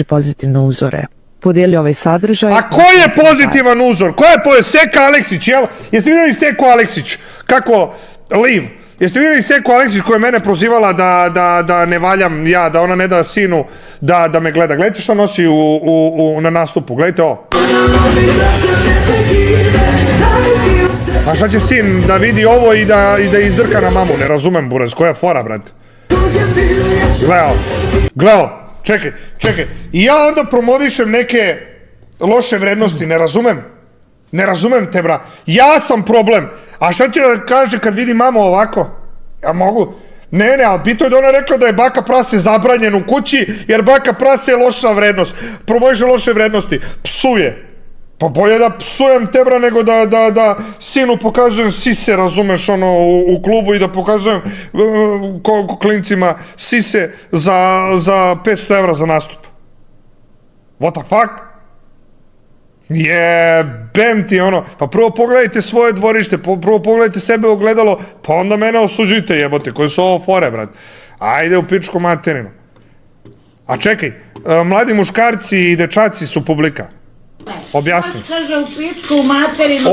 pozitivne uzore. Podijeli ovaj sadržaj. A ko je pozitivan uzor? Ko je Seka Aleksić, jel? Jeste vidjeli Seku Aleksić? Kako liv? Jeste vidjeli Seku Aleksić koja je mene prozivala da ne valjam ja, da ona ne da sinu da me gleda? Gledajte šta nosi na nastupu, gledajte ovo. A šta će sin da vidi ovo i da izdrka na mamu? Ne razumem, buraz, koja je fora, brate? Gleo, čekaj. I ja onda promovišem neke loše vrednosti, ne razumem te, bra. Ja sam problem. A šta će da kaže kad vidi mamu ovako? Ja mogu? Ne, ali bito je da ona rekla da je baka prase zabranjen u kući, jer baka prase je loša vrednost. Promoviše loše vrednosti. Psuje. Pa bolje da psujem te, bra, nego da sinu pokazujem sise, razumeš, ono, u klubu i da pokazujem klincima sise za 500 evra za nastup. What the fuck? Jebem ti, ono, pa prvo pogledajte svoje dvorište, prvo pogledajte sebe u ogledalo, pa onda mene osuđujte, jebote, koji su ovo fore, brat. Ajde u pičku materinu. A čekaj, mladi muškarci i dečaci su publika. Objasni. Kaže u pičku u materinu.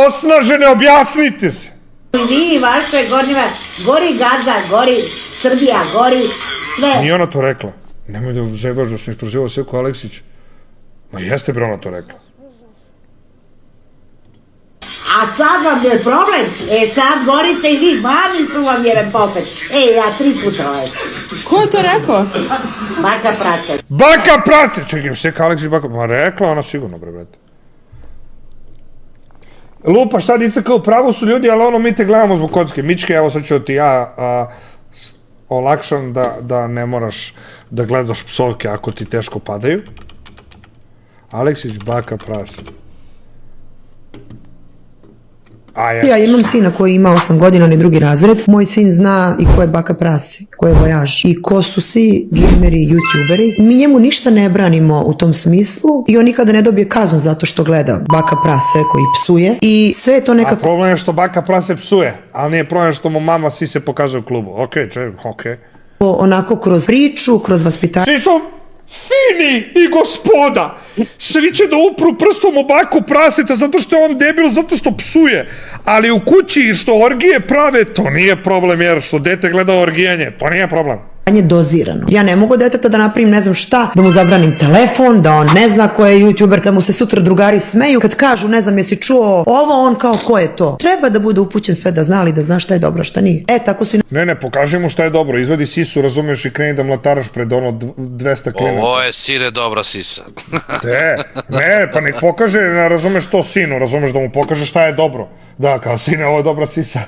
Osnažene, objasnite se. Vi, vaše gornjeva, gori Gaza, gori Srbija, gori sve. Nije ona to rekla. Nemoj da zebaš da sam isprozivao Seku Aleksić. Ma jeste bre ona to rekla. A sad vam je problem. Sad gorite i vi, mami su vam jedan popet. Ja 3 puta ovaj. Ko je to rekao? Baka prase. Baka prase! Čekaj, Seka Aleksić baka... Ma rekla ona sigurno, bre, brate. Lupa, šta nisam kao pravo su ljudi, ali ono mi te gledamo zbog kocke. Mičke, evo sad ću ti ja olakšam da ne moraš da gledaš psovke ako ti teško padaju. Aleksić baka prase. Ja imam sina koji ima 8 godina, on je 2. razred. Moj sin zna i ko je baka prase, ko je vojaž i ko su svi gameri i youtuberi. Mi njemu ništa ne branimo u tom smislu i on nikada ne dobije kaznu zato što gleda baka prase koji psuje i sve je to nekako... A problem je što baka prase psuje, ali nije problem što mu mama sise pokazuje u klubu. Okej. Onako kroz priču, kroz vaspitanje. Svi su fini i gospoda. Svi će da upru prstom u baku praseta zato što je on debil, zato što psuje. Ali u kući što orgije prave, to nije problem, jer što dete gleda orgijanje, to nije problem. Dozirano. Ja ne mogu deteta da napravim ne znam šta, da mu zabranim telefon, da on ne zna ko je youtuber, da mu se sutra drugari smeju. Kad kažu ne znam jesi čuo ovo, on kao ko je to. Treba da bude upućen sve da zna, ali da zna šta je dobro, šta nije. Tako su... Ne, pokaži mu šta je dobro, izvadi sisu, razumeš, i kreni da mlataraš pred ono 200 klinaca. Ovo je sine dobra sisa. Pa nek pokaže, razumeš to sinu, razumeš da mu pokaže šta je dobro. Da, kao sine, ovo je dobra sisa.